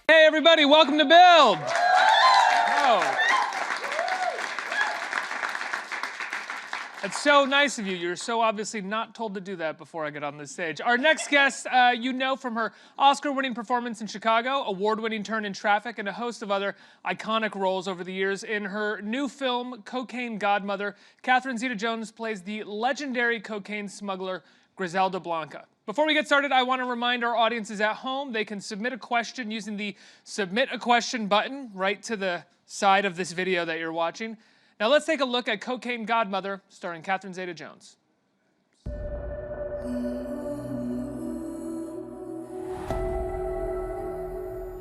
Hey everybody, welcome to Build. Oh. It's so nice of you. You're so obviously not told to do that before I get on this stage. Our next guest, you know from her Oscar-winning performance in Chicago, award-winning turn in Traffic, and a host of other iconic roles over the years. In her new film, Cocaine Godmother, Catherine Zeta-Jones plays the legendary cocaine smuggler, Griselda Blanco. Before we get started, I want to remind our audiences at home they can submit a question using the Submit a Question button right to the side of this video that you're watching. Now let's take a look at Cocaine Godmother, starring Catherine Zeta-Jones.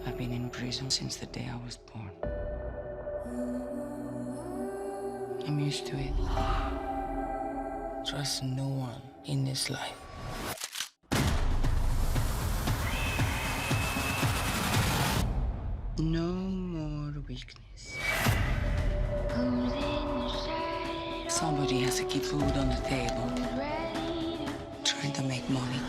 I've been in prison since the day I was born. I'm used to it. Trust no one in this life. No more weakness. Somebody has to keep food on the table. Trying to make money.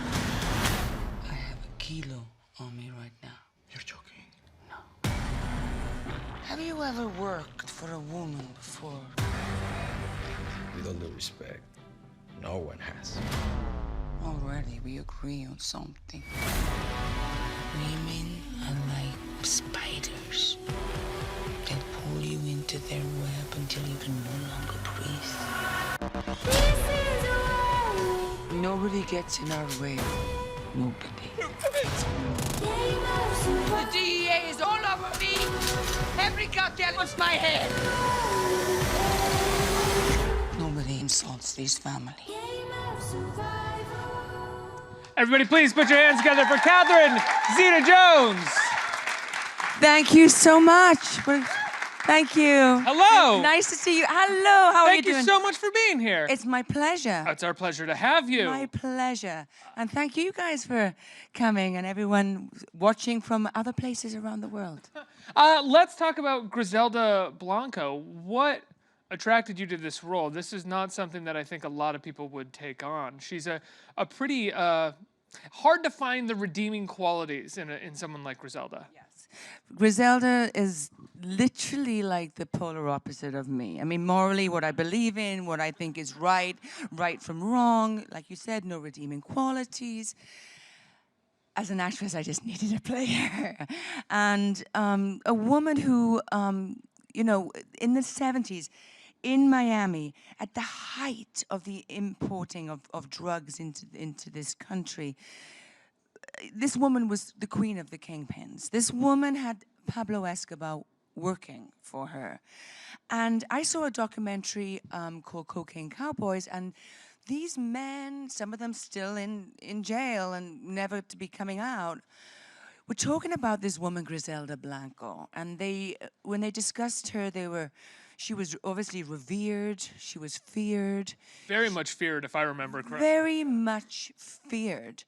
I have a kilo on me right now. You're joking. No. Have you ever worked for a woman before? With all due respect, no one has. Already we agree on something. Women are like spiders. They pull you into their web until you can no longer breathe. Nobody gets in our way. Nobody. The DEA is all over me. Every goddamn wants my head. Nobody insults this family. Everybody please put your hands together for Catherine Zeta-Jones. Thank you so much. Thank you. Hello. Nice to see you. Hello, how are you doing? Thank you so much for being here. It's my pleasure. It's our pleasure to have you. My pleasure. And thank you guys for coming and everyone watching from other places around the world. Let's talk about Griselda Blanco. What attracted you to this role? This is not something that I think a lot of people would take on. She's a pretty hard to find the redeeming qualities in someone like Griselda. Yes. Griselda is literally like the polar opposite of me. I mean, morally, what I believe in, what I think is right from wrong. Like you said, no redeeming qualities. As an actress, I just needed to play her. And a woman who, you know, in the 70s, in Miami, at the height of the importing of drugs into this country, this woman was the queen of the kingpins. This woman had Pablo Escobar working for her. And I saw a documentary called Cocaine Cowboys, and these men, some of them still in jail and never to be coming out, were talking about this woman, Griselda Blanco. And when they discussed her, she was obviously revered, she was feared. Very much feared, if I remember correctly. Very much feared.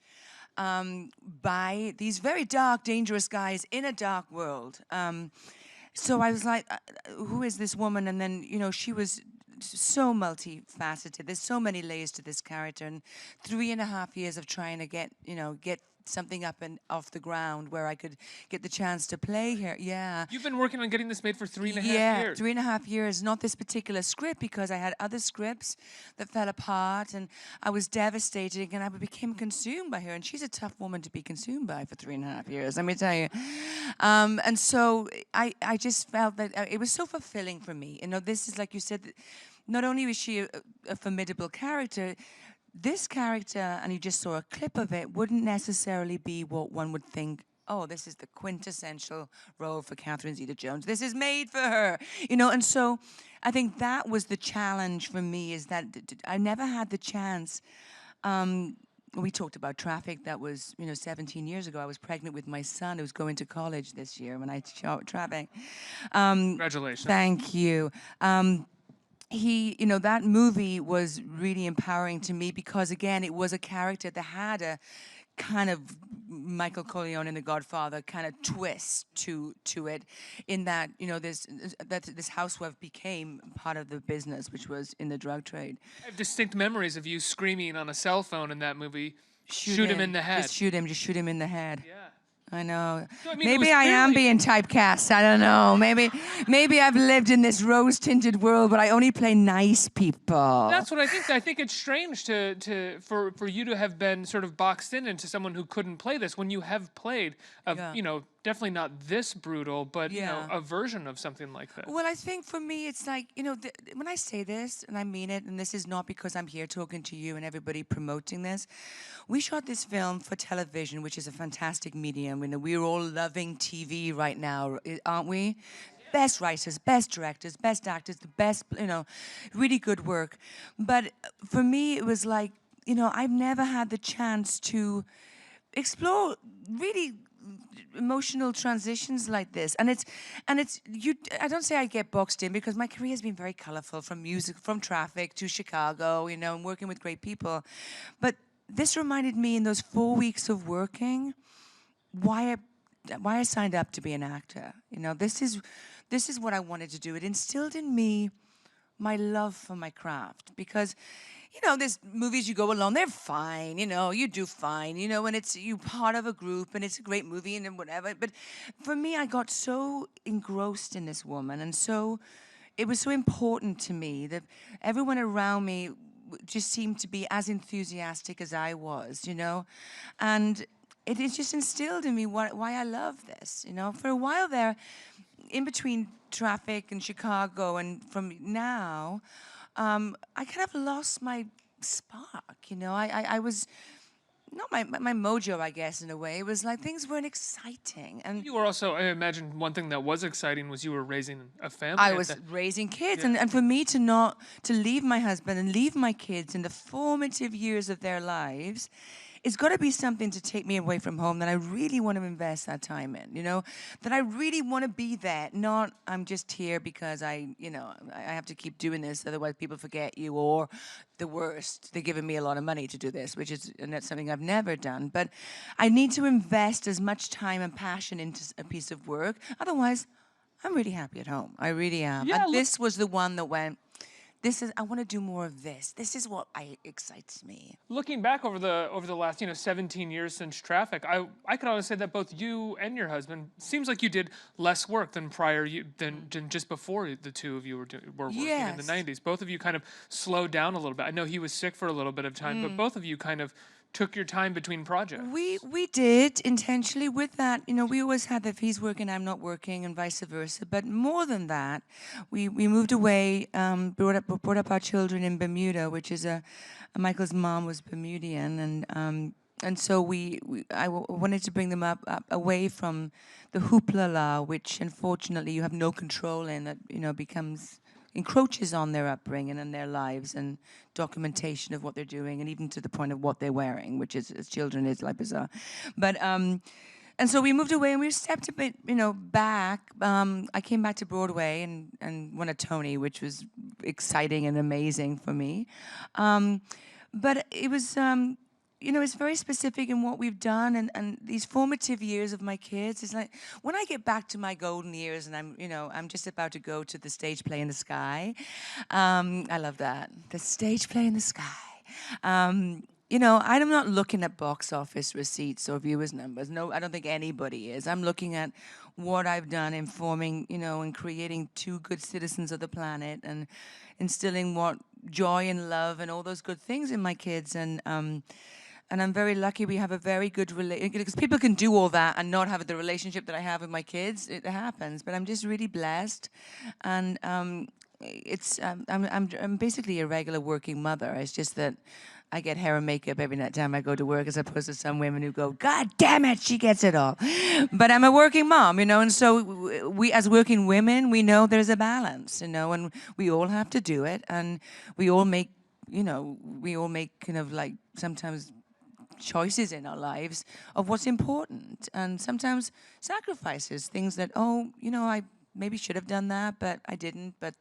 By these very dark, dangerous guys in a dark world. So I was like, who is this woman? And then, you know, she was so multifaceted. There's so many layers to this character. And 3.5 years of trying to get something up and off the ground where I could get the chance to play here. Yeah. You've been working on getting this made for 3.5 years. Yeah, 3.5 years. Not this particular script, because I had other scripts that fell apart, and I was devastated, and I became consumed by her. And she's a tough woman to be consumed by for 3.5 years, let me tell you. And so I just felt that it was so fulfilling for me. You know, this is, like you said, not only was she a formidable character, this character, and you just saw a clip of it, wouldn't necessarily be what one would think, oh, this is the quintessential role for Catherine Zeta-Jones. This is made for her, you know. And so I think that was the challenge for me, is that I never had the chance. We talked about Traffic. That was, 17 years ago. I was pregnant with my son, who was going to college this year when I shot Traffic. Congratulations. Thank you. That movie was really empowering to me because, again, it was a character that had a kind of Michael Corleone in The Godfather kind of twist to it, in that, this housewife became part of the business, which was in the drug trade. I have distinct memories of you screaming on a cell phone in that movie, shoot him in the head. Just shoot him in the head. Yeah. I know. So, I mean, it was maybe I am clearly- being typecast. I don't know. Maybe I've lived in this rose-tinted world, but I only play nice people. That's what I think. I think it's strange for you to have been sort of boxed into someone who couldn't play this when you have played Yeah. you know, definitely not this brutal, but you know, Yeah. a version of something like this. Well, I think for me, it's like, you know, when I say this, and I mean it, and this is not because I'm here talking to you and everybody promoting this. We shot this film for television, which is a fantastic medium. You know, we're all loving TV right now, aren't we? Best writers, best directors, best actors, the best, you know, really good work. But for me, it was like, you know, I've never had the chance to explore really emotional transitions like this, and it's you. I don't say I get boxed in because my career has been very colorful, from music, from Traffic to Chicago, you know, and working with great people. But this reminded me in those 4 weeks of working why I signed up to be an actor. You know, this is what I wanted to do. It instilled in me my love for my craft, because you know, there's movies you go alone, they're fine, you know, you do fine, you know, and it's you part of a group and it's a great movie and then whatever. But for me, I got so engrossed in this woman, and so it was so important to me that everyone around me just seemed to be as enthusiastic as I was, you know, and it is just instilled in me why I love this, you know. For a while there, in between Traffic and Chicago and from now, I kind of lost my spark, you know. I was not my mojo, I guess, in a way. It was like things weren't exciting, and You were also, I imagine, one thing that was exciting was you were raising a family. I at was that- raising kids, and for me to leave my husband and leave my kids in the formative years of their lives, it's got to be something to take me away from home that I really want to invest that time in, you know, that I really want to be there, not I'm just here because I have to keep doing this, otherwise people forget you, or the worst, they're giving me a lot of money to do this, and that's something I've never done. But I need to invest as much time and passion into a piece of work, otherwise I'm really happy at home. I really am. Yeah, And look- this was the one that went, I want to do more of this. This is what excites me. Looking back over the last 17 years since Traffic, I could honestly say that both you and your husband seems like you did less work than than just before the two of you were working in the Yes. 90s. Both of you kind of slowed down a little bit. I know he was sick for a little bit of time, but both of you kind of took your time between projects. We did intentionally with that. You know, we always had that if he's working, I'm not working, and vice versa. But more than that, we moved away, brought up our children in Bermuda, which is Michael's mom was Bermudian, and so I wanted to bring them up away from the hoopla, which unfortunately you have no control in, that encroaches on their upbringing and their lives and documentation of what they're doing, and even to the point of what they're wearing, which is, as children, is like bizarre. But and so we moved away and we stepped a bit, back. I came back to Broadway and won a Tony, which was exciting and amazing for me. But it was, it's very specific in what we've done, and these formative years of my kids. It's like when I get back to my golden years, and I'm just about to go to the stage play in the sky. I love that, the stage play in the sky. I'm not looking at box office receipts or viewers numbers. No, I don't think anybody is. I'm looking at what I've done in forming, and creating two good citizens of the planet, and instilling what joy and love and all those good things in my kids. And I'm very lucky we have a very good relationship, because people can do all that and not have the relationship that I have with my kids. It happens, but I'm just really blessed, and I'm basically a regular working mother. It's just that I get hair and makeup every time I go to work, as opposed to some women who go, God damn it, she gets it all. But I'm a working mom, and so we as working women, we know there's a balance, and we all have to do it, and we all make kind of like sometimes choices in our lives of what's important, and sometimes sacrifices, things that, I maybe should have done that, but I didn't, but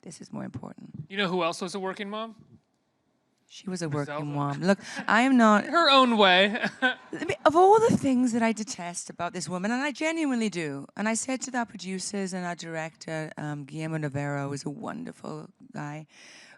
this is more important. You know who else was a working mom? She was a working Griselda. mom. Look, I am not... Her own way. Of all the things that I detest about this woman, and I genuinely do, and I said to our producers and our director, Guillermo Navarro is a wonderful guy,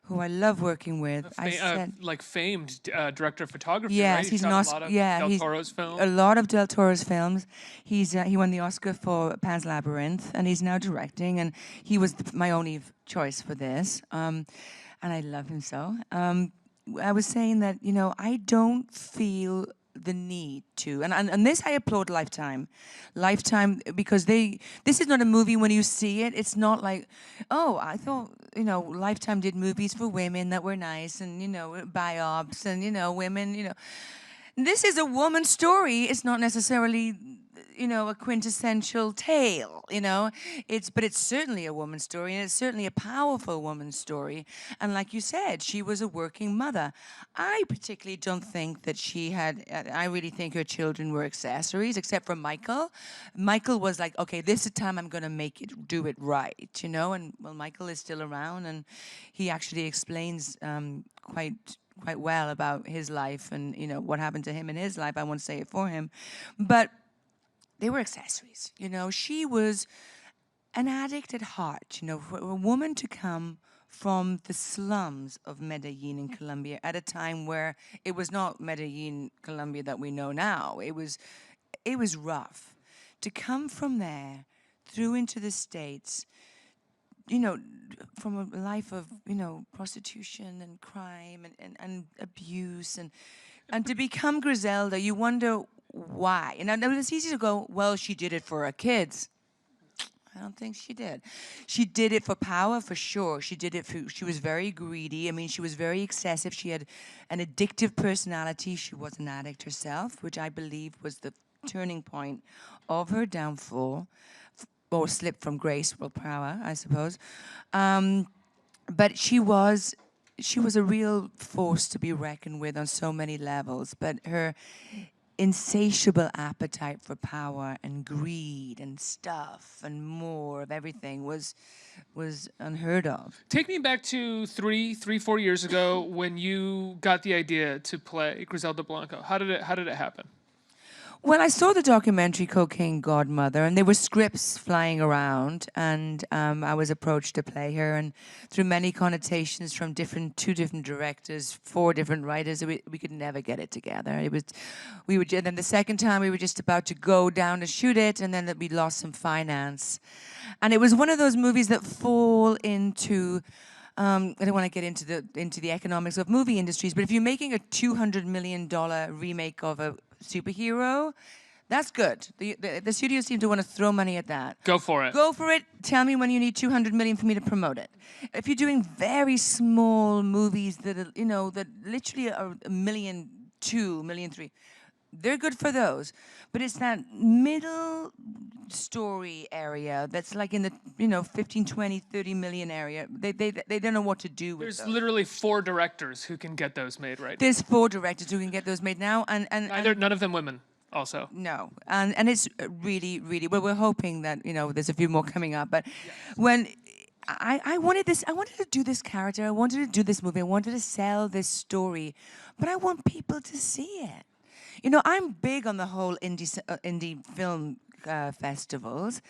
who I love working with. I said, Like famed director of photography, yes, right? He he's shot an a Oscar. lot of Yeah, Del he's Toro's films. a lot of Del Toro's films. He won the Oscar for Pan's Labyrinth, and he's now directing. And he was my only choice for this, and I love him so. I was saying that I don't feel the need to, and this I applaud Lifetime, because this is not a movie. When you see it, it's not like, oh, I thought Lifetime did movies for women that were nice, and biops, and women. This is a woman's story. It's not necessarily, a quintessential tale, but it's certainly a woman's story, and it's certainly a powerful woman's story. And like you said, she was a working mother. I particularly don't think that she had, I really think her children were accessories, except for Michael. Michael was like, okay, this is the time I'm going to do it right, and well, Michael is still around, and he actually explains quite well about his life and what happened to him in his life. I won't say it for him, but they were accessories. She was an addict at heart. For a woman to come from the slums of Medellin in Colombia at a time where it was not Medellin, Colombia that we know now. It was rough. To come from there through into the States, from a life of, prostitution and crime and abuse and to become Griselda, you wonder why. And it's easy to go, well, she did it for her kids. I don't think she did. She did it for power, for sure. She was very greedy. I mean, she was very excessive. She had an addictive personality. She was an addict herself, which I believe was the turning point of her downfall, or slip from graceful power, I suppose. But she was a real force to be reckoned with on so many levels. But her insatiable appetite for power and greed and stuff and more of everything was unheard of. Take me back to 4 years ago when you got the idea to play Griselda Blanco. How did it happen? Well, I saw the documentary Cocaine Godmother, and there were scripts flying around, and I was approached to play her, and through many connotations from two different directors, 4 different writers, we could never get it together. And then the second time we were just about to go down to shoot it, and then we lost some finance, and it was one of those movies that fall into. I don't want to get into the economics of movie industries, but if you're making a $200 million remake of a superhero, that's good. The studios seem to want to throw money at that. Go for it. Go for it. Tell me when you need $200 million for me to promote it. If you're doing very small movies that are, that literally are $1.2 million, $1.3 million, they're good for those. But it's that middle story area that's like in the 15, 20, 30 million area. They don't know what to do with There's those. literally 4 directors who can get those made right now. There's 4 directors who can get those made now, and None of them women also. no, and it's really, really, well, we're hoping that there's a few more coming up. But when I wanted to do this character, I wanted to do this movie, I wanted to sell this story, but I want people to see it. I'm big on the whole indie film festivals,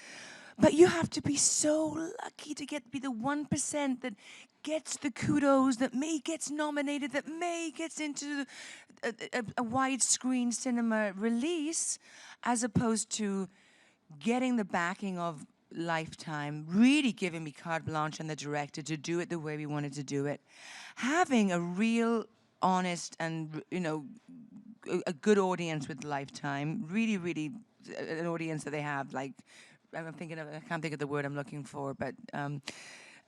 but you have to be so lucky to be the 1% that gets the kudos, that may gets nominated, that may gets into a widescreen cinema release, as opposed to getting the backing of Lifetime, really giving me carte blanche and the director to do it the way we wanted to do it, having a real, honest, and a good audience with Lifetime, really, really an audience that they have, like, I can't think of the word I'm looking for, but, and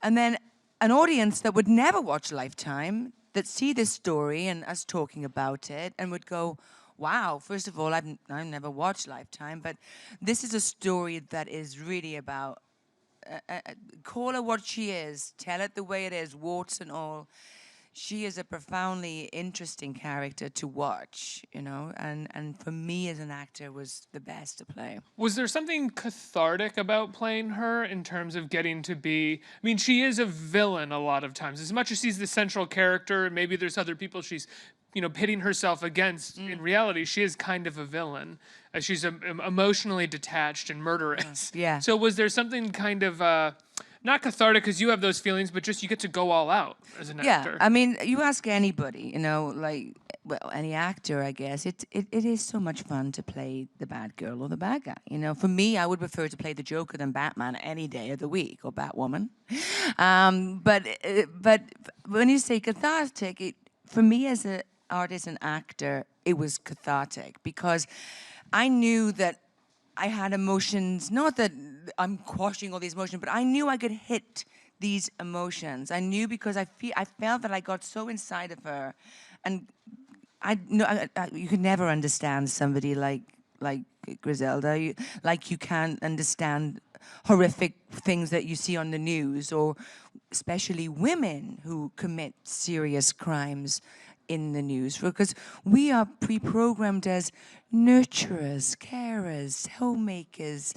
then an audience that would never watch Lifetime, that see this story and us talking about it and would go, wow, first of all, I've never watched Lifetime, but this is a story that is really about, call her what she is, tell it the way it is, warts and all. She is a profoundly interesting character to watch, and for me as an actor was the best to play. Was there something cathartic about playing her in terms of getting to be, I mean, she is a villain a lot of times. As much as she's the central character, maybe there's other people she's, pitting herself against. In reality, she is kind of a villain. She's emotionally detached and murderous. Yeah. So was there something kind of, Not cathartic because you have those feelings, but just you get to go all out as an actor. Yeah, I mean, you ask anybody, you know, like, well, any actor, I guess, it is so much fun to play the bad girl or the bad guy. You know, for me, I would prefer to play the Joker than Batman any day of the week, or Batwoman. But when you say cathartic, for me as an artist and actor, it was cathartic because I knew that I had emotions, not that I'm quashing all these emotions, but I knew I could hit these emotions. I knew because I felt that I got so inside of her, and I know you could never understand somebody like Griselda, like you can't understand horrific things that you see on the news, or especially women who commit serious crimes in the news, because we are pre-programmed as nurturers, carers, homemakers,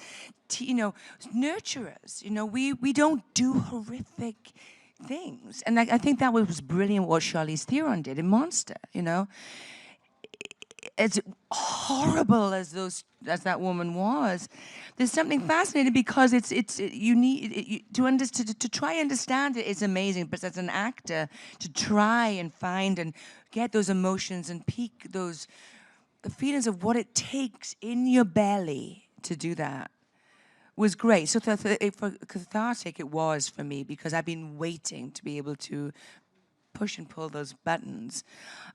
you know, nurturers. You know, we don't do horrific things, and I think that was brilliant what Charlize Theron did in Monster. You know, as horrible as that woman was, there's something fascinating because you need to try understand it is amazing, but as an actor to try and find and get those emotions and peak the feelings of what it takes in your belly to do that was great. So for cathartic it was for me, because I've been waiting to be able to push and pull those buttons.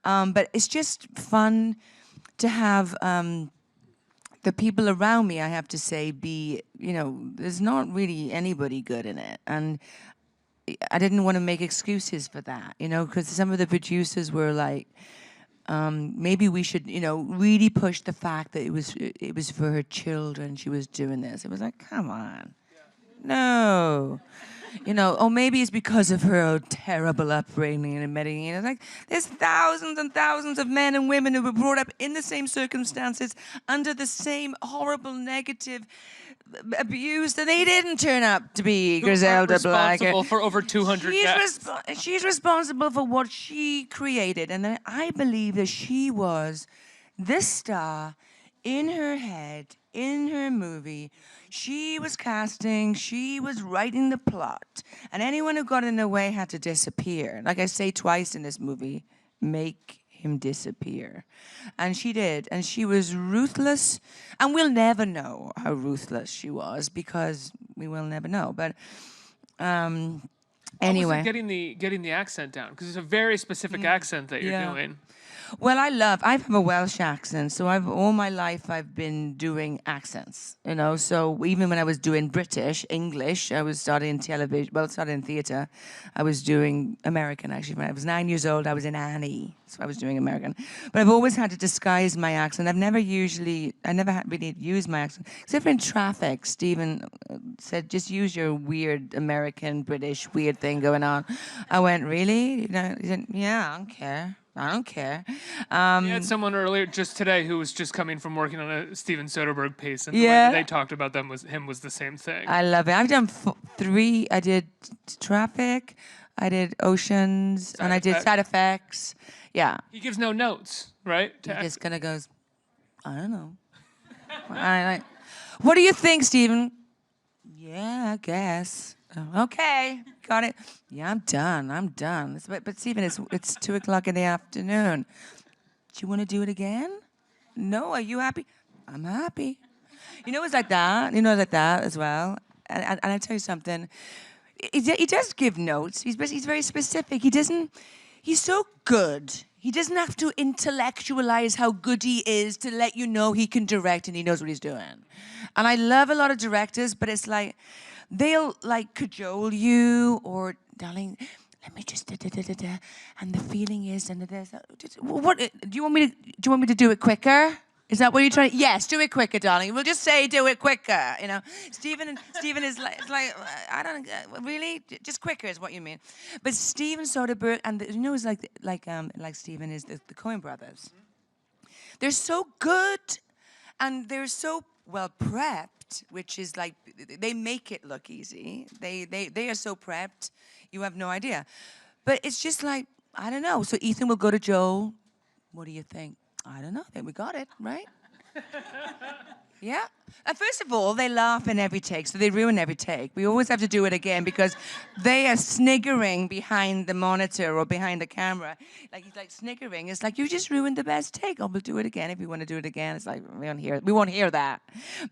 But it's just fun to have the people around me, I have to say, you know, there's not really anybody good in it. And I didn't want to make excuses for that, you know, because some of the producers were like, maybe we should, you know, really push the fact that it was for her children she was doing this. It was like, come on. No. You know, or maybe it's because of her terrible upbringing in Medellin. It's like, there's thousands and thousands of men and women who were brought up in the same circumstances, under the same horrible, negative abuse, that they didn't turn up to be Griselda Blanco. Responsible for over 200 deaths. She's responsible for what she created. And then I believe that she was the star in her head, in her movie. She was casting, she was writing the plot, and anyone who got in the way had to disappear. Like I say twice in this movie, make him disappear. And she did, and she was ruthless, and we'll never know how ruthless she was, because we will never know. But anyway. How was it getting the accent down? Because it's a very specific accent that you're doing. Well, I have a Welsh accent, so all my life I've been doing accents, you know. So even when I was doing British, English, I was studying television, studying theatre. I was doing American, actually. When I was 9 years old, I was in Annie, so I was doing American. But I've always had to disguise my accent. I never really used my accent. Except for in traffic, Stephen said, just use your weird American, British, weird thing going on. I went, really? You know, he said, yeah, I don't care. I don't care. We had someone earlier just today who was just coming from working on a Steven Soderbergh piece, and the way that they talked about was the same thing. I love it. I've done 3. I did Traffic, I did Oceans, and I did Side Effects. Yeah. He gives no notes, right? He just kind of goes, I don't know. What do you think, Stephen? Yeah, I guess. Okay, got it. Yeah, I'm done. But Stephen, it's 2 o'clock in the afternoon. Do you want to do it again? No, are you happy? I'm happy. You know, it's like that. You know, like that as well. And I tell you something. He does give notes. He's very specific. He's so good. He doesn't have to intellectualize how good he is to let you know he can direct and he knows what he's doing. And I love a lot of directors, but it's like, they'll like cajole you, or, darling, let me just da-da-da-da-da, and the feeling is, and there's, what, do you want me to do it quicker? Is that what you're trying? Yes, do it quicker, darling. We'll just say do it quicker. You know, Stephen is like, I don't really, just quicker is what you mean. But Steven Soderbergh, and you know, it's like Stephen is the Coen brothers. They're so good, and they're so well prepped, which is like, they make it look easy. They are so prepped, you have no idea. But it's just like, I don't know. So Ethan will go to Joel. What do you think? I don't know. I think we got it, right? Yeah. And first of all, they laugh in every take, so they ruin every take. We always have to do it again because they are sniggering behind the monitor or behind the camera. Like he's like sniggering. It's like, you just ruined the best take. Oh, we'll do it again if you want to do it again. It's like, we won't hear that.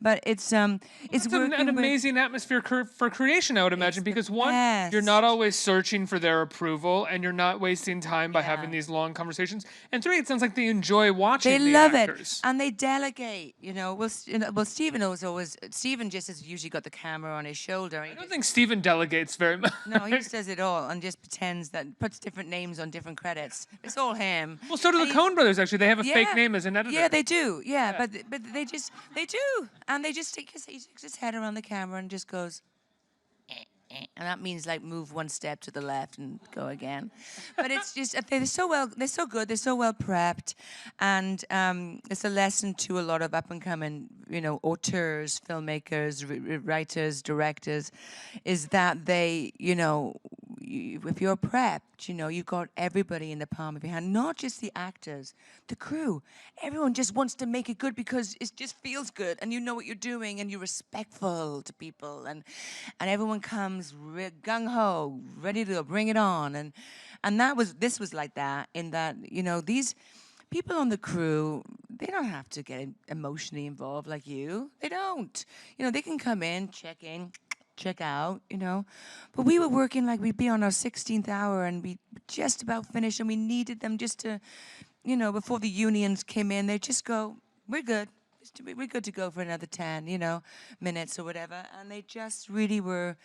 But it's It's an amazing atmosphere for creation, I would imagine, because one, you're not best. always searching for their approval, and you're not wasting time by having Yeah. these long conversations. And three, it sounds like they enjoy watching They the love actors. it, and they delegate. Well, Stephen knows always. Stephen just has usually got the camera on his shoulder. I don't think Stephen delegates very much. No, he just does it all and just pretends that puts different names on different credits. It's all him. Well, so do And the Coen brothers, actually. They have a fake Yeah. name as an editor. Yeah, they do. Yeah, but they do, and they just he sticks his head around the camera and just goes. And that means like move one step to the left and go again. But it's just they're so good, they're so well prepped, and it's a lesson to a lot of up and coming, auteurs, filmmakers, writers, directors, is that they, if you're prepped, you've got everybody in the palm of your hand, not just the actors, the crew. Everyone just wants to make it good because it just feels good, and you know what you're doing, and you're respectful to people, and everyone comes gung-ho, ready to go, bring it on, and this was like that, in that, these people on the crew, they don't have to get emotionally involved like you. They don't. They can come in, check out, But we were working like we'd be on our 16th hour and we just about finished, and we needed them just to, before the unions came in, they just go, we're good. We're good to go for another 10, minutes or whatever. And they just really were,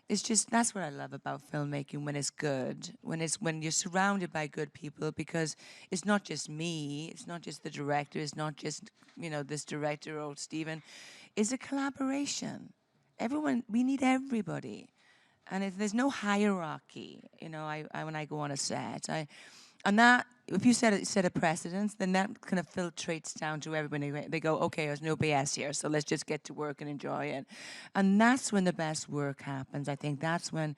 that's what I love about filmmaking, when it's good, when you're surrounded by good people, because it's not just me, it's not just the director, it's not just, this director or Stephen, it's a collaboration. We need everybody. And there's no hierarchy, when I go on a set. And that, if you set a precedence, then that kind of filtrates down to everybody. They go, okay, there's no BS here, so let's just get to work and enjoy it. And that's when the best work happens. I think that's when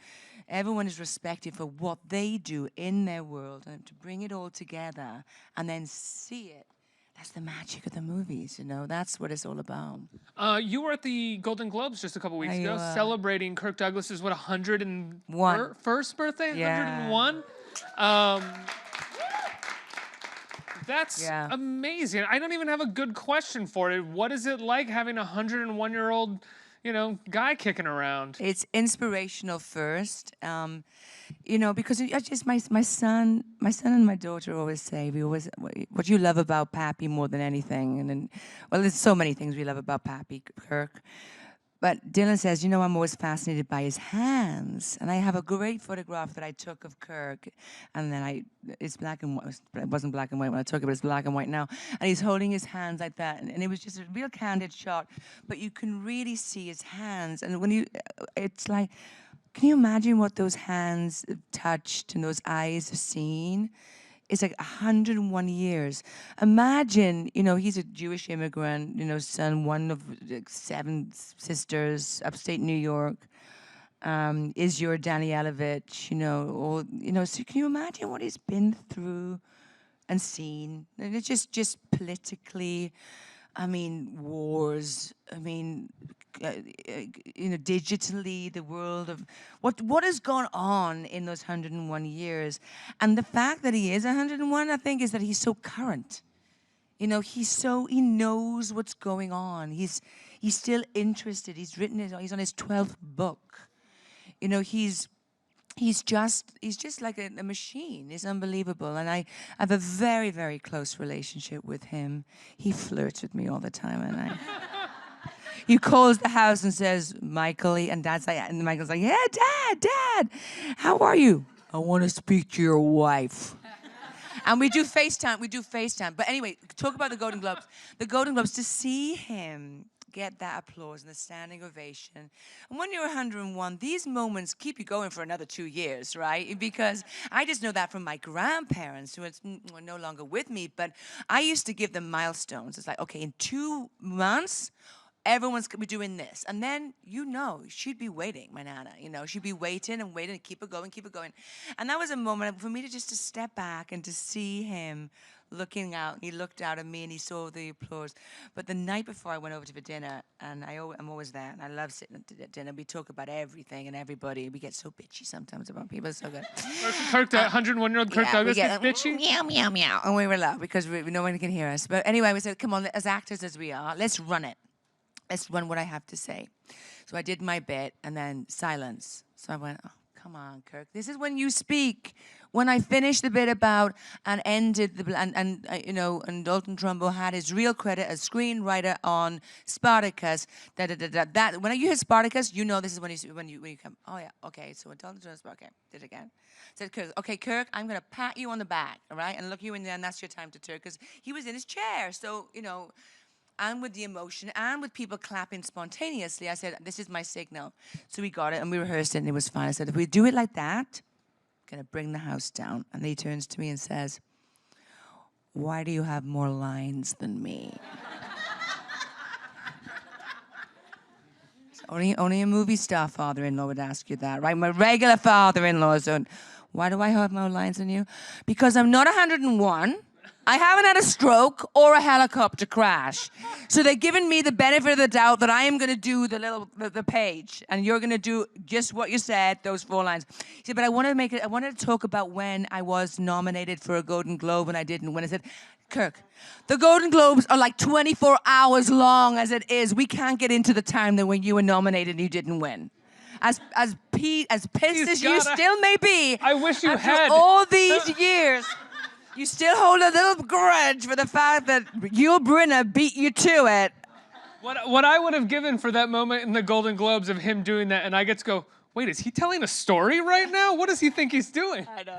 everyone is respected for what they do in their world, and to bring it all together and then see it. That's the magic of the movies, That's what it's all about. You were at the Golden Globes just a couple weeks ago, were. celebrating Kirk Douglas's, 101st birthday? Yeah. 101? That's amazing. I don't even have a good question for it. What is it like having a 101-year-old, guy kicking around? It's inspirational first, because I just my son and my daughter always say, what you love about Pappy more than anything, and then, well, there's so many things we love about Pappy, Kirk. But Dylan says, I'm always fascinated by his hands. And I have a great photograph that I took of Kirk. And then it's black and white. It wasn't black and white when I took it, but it's black and white now. And he's holding his hands like that. And it was just a real candid shot. But you can really see his hands. And it's like, can you imagine what those hands have touched and those eyes have seen? It's like 101 years. Imagine, he's a Jewish immigrant, son, one of 7 sisters, upstate New York. Is your Danielovich, so can you imagine what he's been through and seen? And it's just politically, wars, digitally, the world of what has gone on in those 101 years. And the fact that he is 101, I think, is that he's so current. He knows what's going on. He's still interested. He's on his 12th book. He's just like a machine. It's unbelievable. And I have a very, very close relationship with him. He flirts with me all the time, and he calls the house and says, Michael, and Michael's like, yeah, Dad, how are you? I want to speak to your wife. And we do FaceTime. But anyway, talk about the Golden Globes. The Golden Globes, to see him get that applause and the standing ovation. And when you're 101, these moments keep you going for another 2 years, right? Because I just know that from my grandparents, who are no longer with me, but I used to give them milestones. It's like, okay, in 2 months, everyone's gonna be doing this. And then, she'd be waiting, my Nana, she'd be waiting and keep it going. And that was a moment for me to step back and to see him looking out, and he looked out at me, and he saw the applause. But the night before I went over to the dinner, and I'm always there, and I love sitting at dinner. We talk about everything and everybody. We get so bitchy sometimes about people. It's so good. Kirk, the 101-year-old Kirk Douglas gets bitchy. Meow, meow, meow. And we were loud because no one can hear us. But anyway, we said, come on, as actors as we are, let's run it. Let's run what I have to say. So I did my bit, and then silence. So I went, oh, come on, Kirk. This is when you speak. When I finished the bit about and ended and Dalton Trumbo had his real credit as screenwriter on Spartacus. That when you hear Spartacus, you know this is when you come. Oh yeah, okay. So when Dalton Trumbo, okay, did it again. Said Kirk, okay, Kirk, I'm gonna pat you on the back, all right, and look you in there, and that's your time to turn, because he was in his chair, so and with the emotion and with people clapping spontaneously, I said, this is my signal. So we got it and we rehearsed it and it was fine. I said, if we do it like that, I'm going to bring the house down. And he turns to me and says, why do you have more lines than me? Only a movie star father-in-law would ask you that, right? My regular father-in-law said, why do I have more lines than you? Because I'm not 101. I haven't had a stroke or a helicopter crash. So they're giving me the benefit of the doubt that I am going to do the page, and you're going to do just what you said, those 4 lines. He said, but I wanted to talk about when I was nominated for a Golden Globe and I didn't win. I said, Kirk, the Golden Globes are like 24 hours long as it is. We can't get into the time that when you were nominated and you didn't win. As pissed as you still may be, I wish you after had. all these years, you still hold a little grudge for the fact that Yul Brynner beat you to it. What I would have given for that moment in the Golden Globes of him doing that, and I get to go, wait, is he telling a story right now? What does he think he's doing? I know.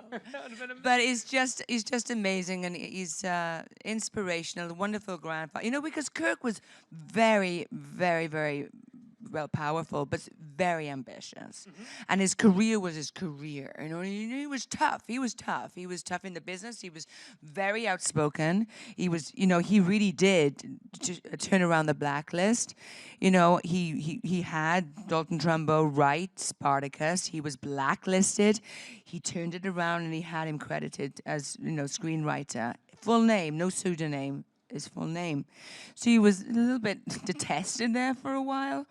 But he's just amazing, and he's inspirational, wonderful grandfather. Because Kirk was very, very, very powerful, but very ambitious. Mm-hmm. And his career was his career. He was tough. He was tough. He was tough in the business. He was very outspoken. He was, he really did turn around the blacklist. He had Dalton Trumbo write Spartacus. He was blacklisted. He turned it around and he had him credited as, screenwriter. Full name, no pseudonym. His full name. So he was a little bit detested there for a while.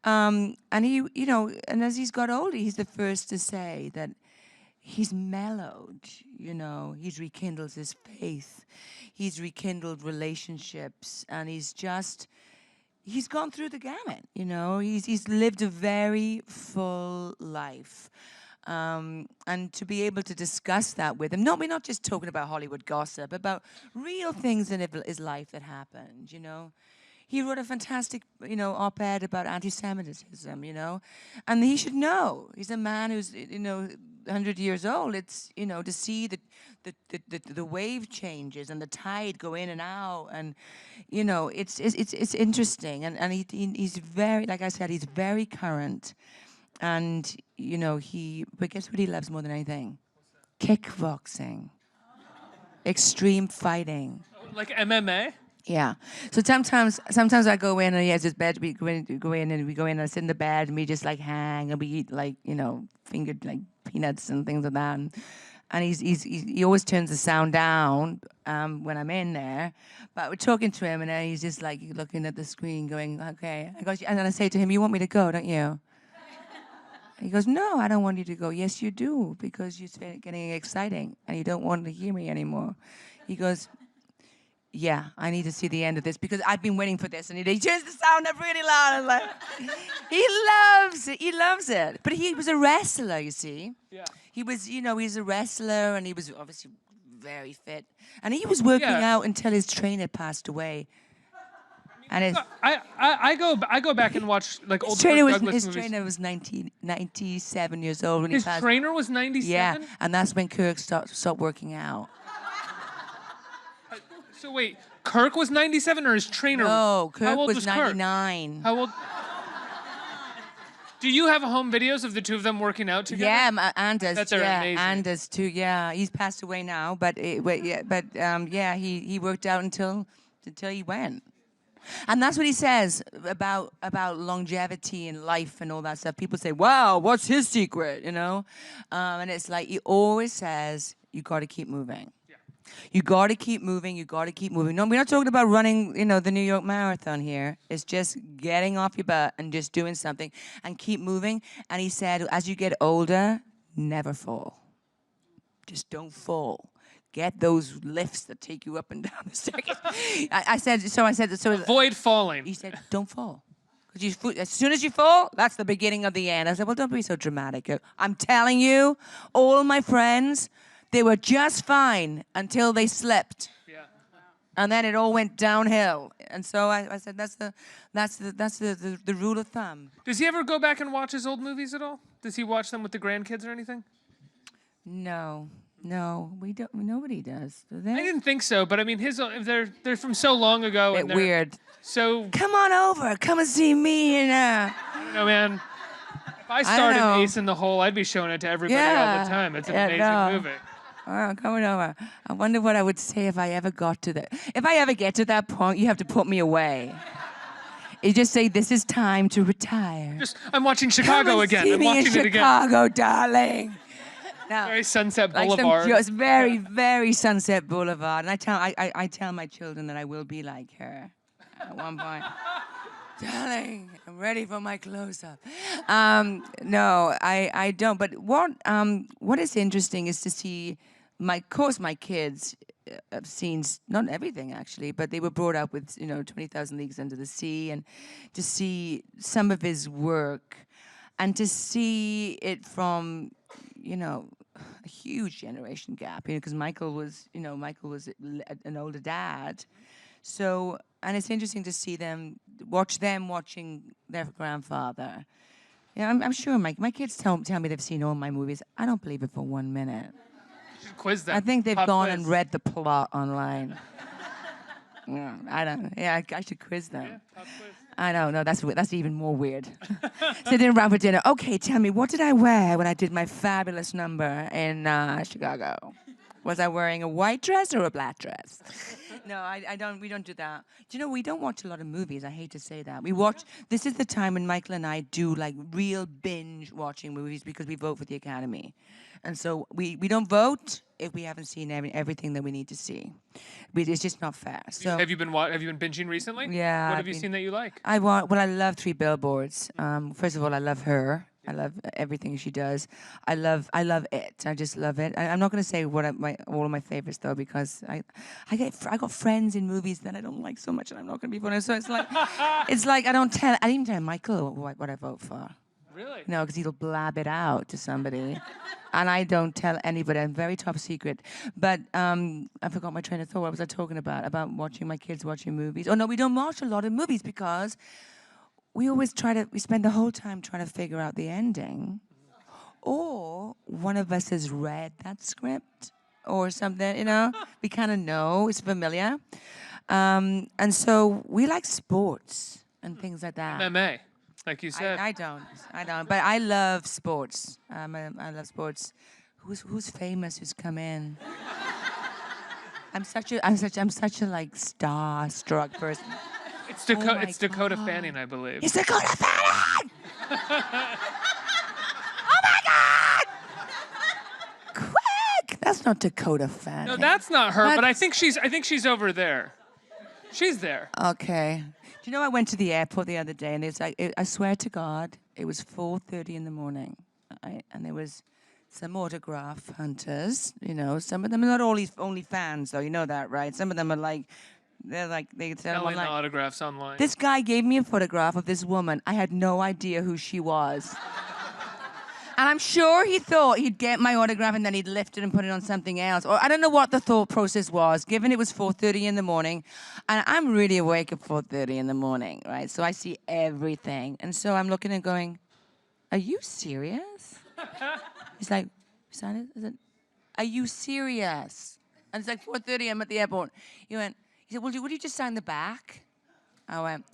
And he, and as he's got older, he's the first to say that he's mellowed, he's rekindled his faith. He's rekindled relationships, and he's gone through the gamut, He's lived a very full life. And to be able to discuss that with him, we're not just talking about Hollywood gossip, about real things in his life that happened, He wrote a fantastic, op-ed about anti-Semitism, and he should know. He's a man who's, 100 years old. It's, to see the wave changes and the tide go in and out, and, it's interesting. And he's very, like I said, he's very current. And, but guess what he loves more than anything? Kickboxing. Extreme fighting. Like MMA? Yeah. So sometimes I go in and he has his bed, we go in and I sit in the bed and we just like hang and we eat like, fingered like peanuts and things like that. And he always turns the sound down when I'm in there. But we're talking to him and then he's just like looking at the screen going, okay. And then I say to him, you want me to go, don't you? He goes, no, I don't want you to go. Yes, you do, because you're getting exciting and you don't want to hear me anymore. He goes, yeah, I need to see the end of this because I've been waiting for this. And he turns the sound up really loud. And like, he loves it. He loves it. But he was a wrestler, you see. Yeah. He was, he's a wrestler and he was obviously very fit. And he was working out until his trainer passed away. And I go back and watch like old Douglas movies. His trainer was 97 years old when his he passed. His trainer was 97? Yeah, and that's when Kirk stopped working out. So wait, Kirk was 97 or his trainer? No, Kirk was was 99. Kirk? How old? Do you have home videos of the two of them working out together? Yeah, Anders. That's amazing. Anders too. Yeah, he's passed away now, but he worked out until he went. And that's what he says about longevity and life and all that stuff. People say, wow, what's his secret, And it's like he always says, you got to keep moving. Yeah. You got to keep moving. You got to keep moving. No, we're not talking about running, the New York Marathon here. It's just getting off your butt and just doing something and keep moving. And he said, as you get older, never fall. Just don't fall. Get those lifts that take you up and down the staircase. I said, Avoid falling. he said, don't fall. Because as soon as you fall, that's the beginning of the end. I said, well, don't be so dramatic. I'm telling you, all my friends, they were just fine until they slipped. Yeah. And then it all went downhill. And so I said, that's the rule of thumb. Does he ever go back and watch his old movies at all? Does he watch them with the grandkids or anything? No, we don't. Nobody does, do they? I didn't think so, but I mean, they're from so long ago. Bit And they're weird. So Come on over. Come and see me. And I don't know, man. If I started Ace in the Hole, I'd be showing it to everybody all the time. It's an amazing movie. Oh, coming over. I wonder what I would say if I ever got to that. If I ever get to that point, you have to put me away. You just say, this is time to retire. I'm watching Chicago again. See I'm me watching in it again. Chicago, darling. No, Very Sunset like Boulevard. Just very, very Sunset Boulevard. And I tell my children that I will be like her at one point. Darling, I'm ready for my close-up. No, I don't. But what is interesting is to see, my kids have seen, not everything actually, but they were brought up with, 20,000 Leagues Under the Sea, and to see some of his work, and to see it from, a huge generation gap, because Michael was an older dad. So, and it's interesting to see them watching their grandfather. I'm sure my kids tell me they've seen all my movies. I don't believe it for 1 minute. You should quiz them. I think they've Pop gone quiz. and read the plot online. I don't. Yeah, I should quiz them. Yeah, pop quiz. I don't know. That's even more weird. Sitting around for dinner. Okay, tell me, what did I wear when I did my fabulous number in Chicago? Was I wearing a white dress or a black dress? No, I don't. We don't do that. Do you know, we don't watch a lot of movies. I hate to say that. We watch. This is the time when Michael and I do like real binge watching movies, because we vote for the Academy, and so we don't vote if we haven't seen everything that we need to see. It's just not fair. So Have you been binging recently? Yeah, What I've have you been- seen that you like? I love Three Billboards. First of all, I love her. I love everything she does. I love it. I just love it. I'm not going to say all of my favorites though, because I got friends in movies that I don't like so much, and I'm not going to be funny. So it's like I didn't even tell Michael what I vote for. Really? No, because he'll blab it out to somebody, and I don't tell anybody. I'm very top secret. But I forgot my train of thought. What was I talking about? About watching my kids watching movies. Oh no, we don't watch a lot of movies because we always we spend the whole time trying to figure out the ending. Or one of us has read that script or something, We kind of know, it's familiar. And so we like sports and things like that. MMA, like you said. I don't. But I love sports. I love sports. Who's famous? Who's come in? I'm such a like starstruck person. It's my Dakota God. Fanning, I believe. It's Dakota Fanning! Oh my God! Quick! That's not Dakota Fanning. No, that's not her. That- But I think she's over there. She's there. Okay. Do you know, I went to the airport the other day, and it's like, I swear to God, it was 4:30 in the morning, and there was some autograph hunters. Some of them are not only fans, though. You know that, right? Some of them are like, they sell them Selling the online. autographs online. This guy gave me a photograph of this woman. I had no idea who she was. And I'm sure he thought he'd get my autograph and then he'd lift it and put it on something else. Or I don't know what the thought process was, given it was 4:30 in the morning. And I'm really awake at 4:30 in the morning, right? So I see everything. And so I'm looking and going, are you serious? He's like, is that it? Are you serious? And it's like 4:30, I'm at the airport. He said, well, would you just sign the back? I went,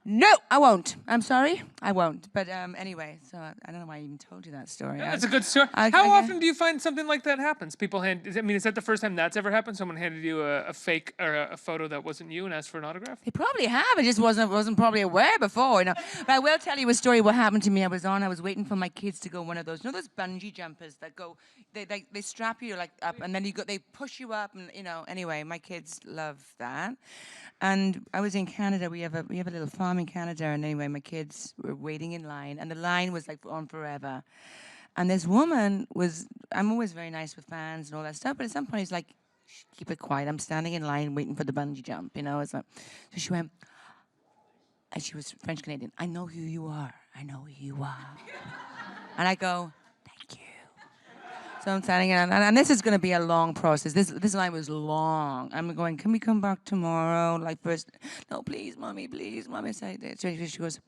No, I won't. I'm sorry, I won't. But anyway, so I don't know why I even told you that story. That's a good story. How often do you find something like that happens? People is that the first time that's ever happened? Someone handed you a fake or a photo that wasn't you and asked for an autograph? They probably have. I just wasn't probably aware before, you know. But I will tell you a story. What happened to me? I was waiting for my kids to go one of those, you know, those bungee jumpers that go, they strap you like up, and then they push you up, and you know. Anyway, my kids love that. And I was in Canada. We have a little farm in Canada, and anyway, my kids were waiting in line, and the line was like on forever. And this woman was. I'm always very nice with fans and all that stuff, but at some point, it's like, keep it quiet. I'm standing in line waiting for the bungee jump. You know, it's like, so she went, and she was French Canadian. I know who you are. I know who you are. And I go, thank you. So I'm standing in, and this is going to be a long process. This line was long. I'm going, can we come back tomorrow? Like first, no, please, mommy, please, mommy. So she goes,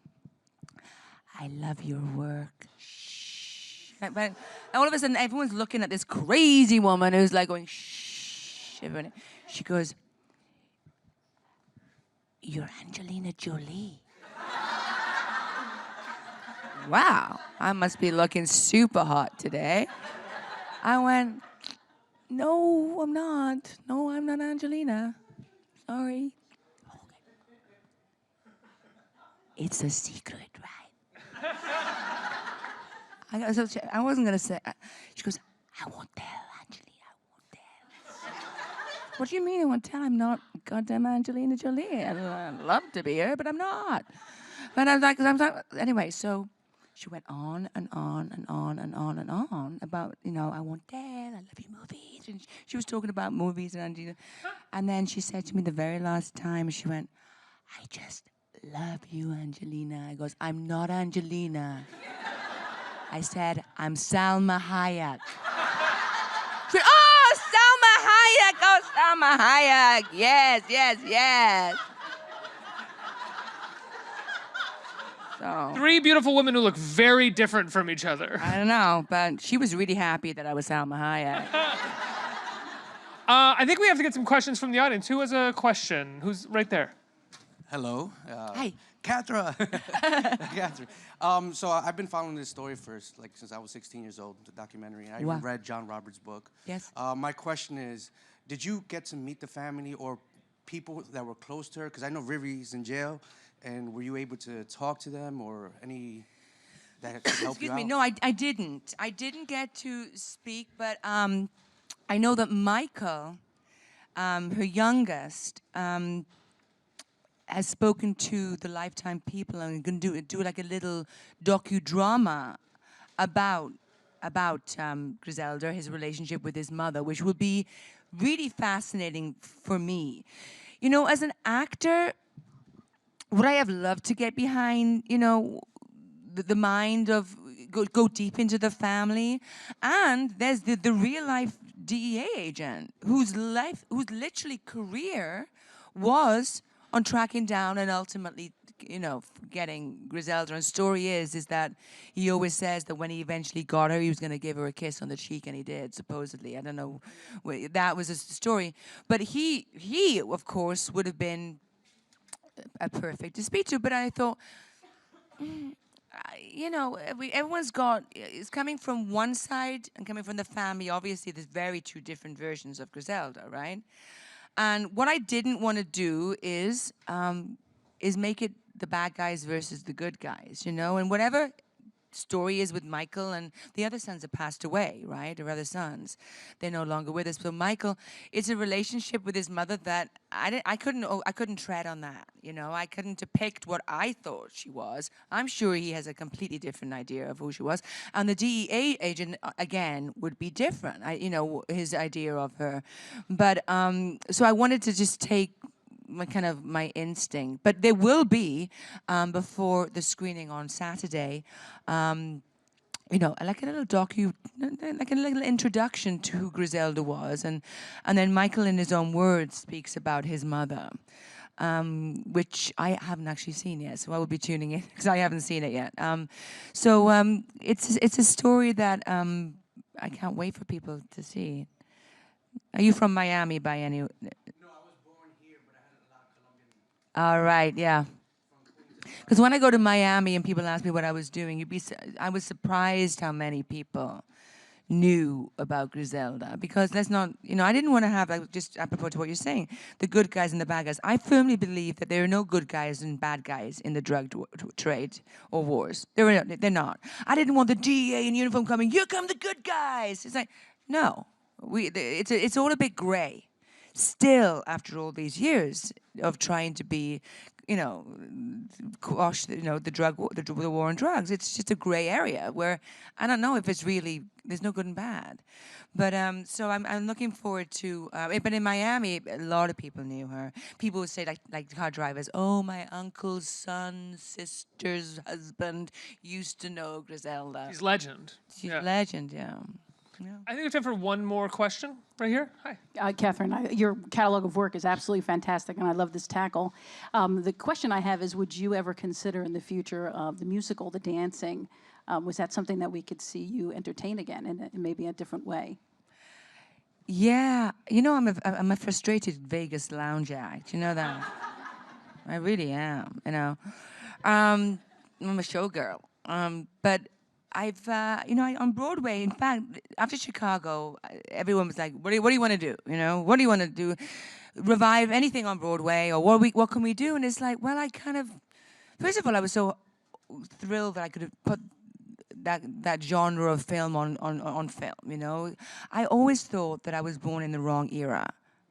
I love your work. Shh. But all of a sudden, everyone's looking at this crazy woman who's like going, shh. Everyone. She goes, you're Angelina Jolie. Wow, I must be looking super hot today. I went, no, I'm not. No, I'm not Angelina. Sorry. Okay. It's a secret, right? I wasn't going to say. She goes, I won't tell, Angelina. I won't tell. What do you mean I won't tell? I'm not goddamn Angelina Jolie. I'd love to be her, but I'm not. But I'm like, anyway, so she went on and on and on and on and on about, you know, I won't tell, I love your movies. And she was talking about movies and then she said to me the very last time, she went, I just love you, Angelina. I goes, I'm not Angelina. I said, I'm Salma Hayek. She went, oh, Salma Hayek, oh, Salma Hayek. Yes, yes, yes. So, 3 beautiful women who look very different from each other. I don't know, but she was really happy that I was Salma Hayek. I think we have to get some questions from the audience. Who has a question? Who's right there? Hello. Hi. Catherine. Catherine. So I've been following this story since I was 16 years old, the documentary. I even read John Roberts' book. Yes. My question is, did you get to meet the family or people that were close to her? Because I know Riri's in jail. And were you able to talk to them or any that helped you out? Excuse me. No, I didn't. I didn't get to speak, but I know that Michael, her youngest, has spoken to the Lifetime people and going to do like a little docudrama about Griselda, his relationship with his mother, which will be really fascinating for me. You know, as an actor, would I have loved to get behind, you know, the mind of, go deep into the family? And there's the real life DEA agent whose literally career was on tracking down and ultimately, you know, getting Griselda. And the story is that he always says that when he eventually got her, he was going to give her a kiss on the cheek, and he did, supposedly. I don't know. That was a story. But he of course, would have been a perfect to speak to, but I thought, you know, everyone's is coming from one side and coming from the family. Obviously, there's very two different versions of Griselda, right? And what I didn't want to do is make it the bad guys versus the good guys, you know, and whatever story is with Michael, and the other sons have passed away, right? Or other sons, they're no longer with us. So Michael, it's a relationship with his mother that I couldn't tread on that, you know. I couldn't depict what I thought she was. I'm sure he has a completely different idea of who she was, and the DEA agent again would be different. You know, his idea of her, but so I wanted to just take my instinct. But there will be, before the screening on Saturday, you know, like a little like a little introduction to who Griselda was, and then Michael, in his own words, speaks about his mother, which I haven't actually seen yet, so I will be tuning in because I haven't seen it yet. So it's a story that I can't wait for people to see. Are you from Miami by any? No, I was born here, but I had a lot of Colombian. All right, yeah. Because when I go to Miami and people ask me what I was doing, I was surprised how many people knew about Griselda. Because let's not, I didn't want to have, like, just apropos to what you're saying, the good guys and the bad guys. I firmly believe that there are no good guys and bad guys in the drug trade or wars. They're not. I didn't want the DEA in uniform coming, here come the good guys. It's like, no, it's all a bit gray. Still, after all these years of trying to be, quash, the war on drugs, it's just a gray area where I don't know if it's really, there's no good and bad. But so I'm looking forward to, but in Miami, a lot of people knew her. People would say, like car drivers, oh, my uncle's son, sister's husband used to know Griselda. She's legend. She's legend, yeah. I think we have time for one more question right here. Hi. Catherine, your catalog of work is absolutely fantastic, and I love this tackle. The question I have is, would you ever consider in the future the musical, the dancing? Was that something that we could see you entertain again in maybe a different way? Yeah, I'm a frustrated Vegas lounge act. You know that? I really am. I'm a showgirl. But I've, on Broadway, in fact, after Chicago, everyone was like, what do you want to do? What do you want to do? Revive anything on Broadway, or what can we do? And it's like, well, first of all, I was so thrilled that I could have put that genre of film on film, I always thought that I was born in the wrong era.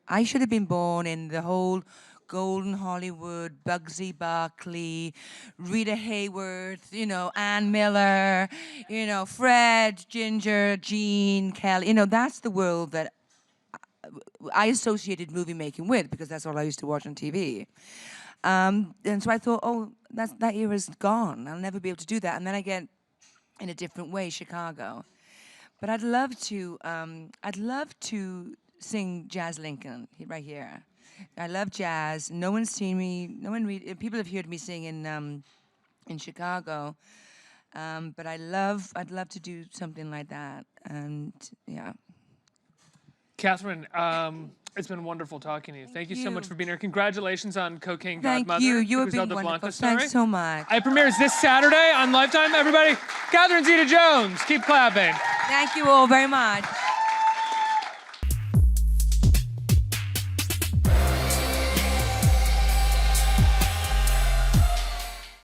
I should have been born in the whole golden Hollywood, Bugsy Barkley, Rita Hayworth, Ann Miller, Fred, Ginger, Gene, Kelly. That's the world that I associated movie making with, because that's all I used to watch on TV. And so I thought, oh, that era's gone. I'll never be able to do that. And then I get, in a different way, Chicago. But I'd love to sing Jazz Lincoln right here. I love jazz. No one's seen me. People have heard me sing in Chicago, but I'd love to do something like that. And yeah. Catherine, it's been wonderful talking to you. Thank you so much for being here. Congratulations on Cocaine Godmother. Thank you. You have been Griselda wonderful. Blanco Story. Thanks so much. It premieres this Saturday on Lifetime. Everybody, Catherine Zeta-Jones. Keep clapping. Thank you all very much.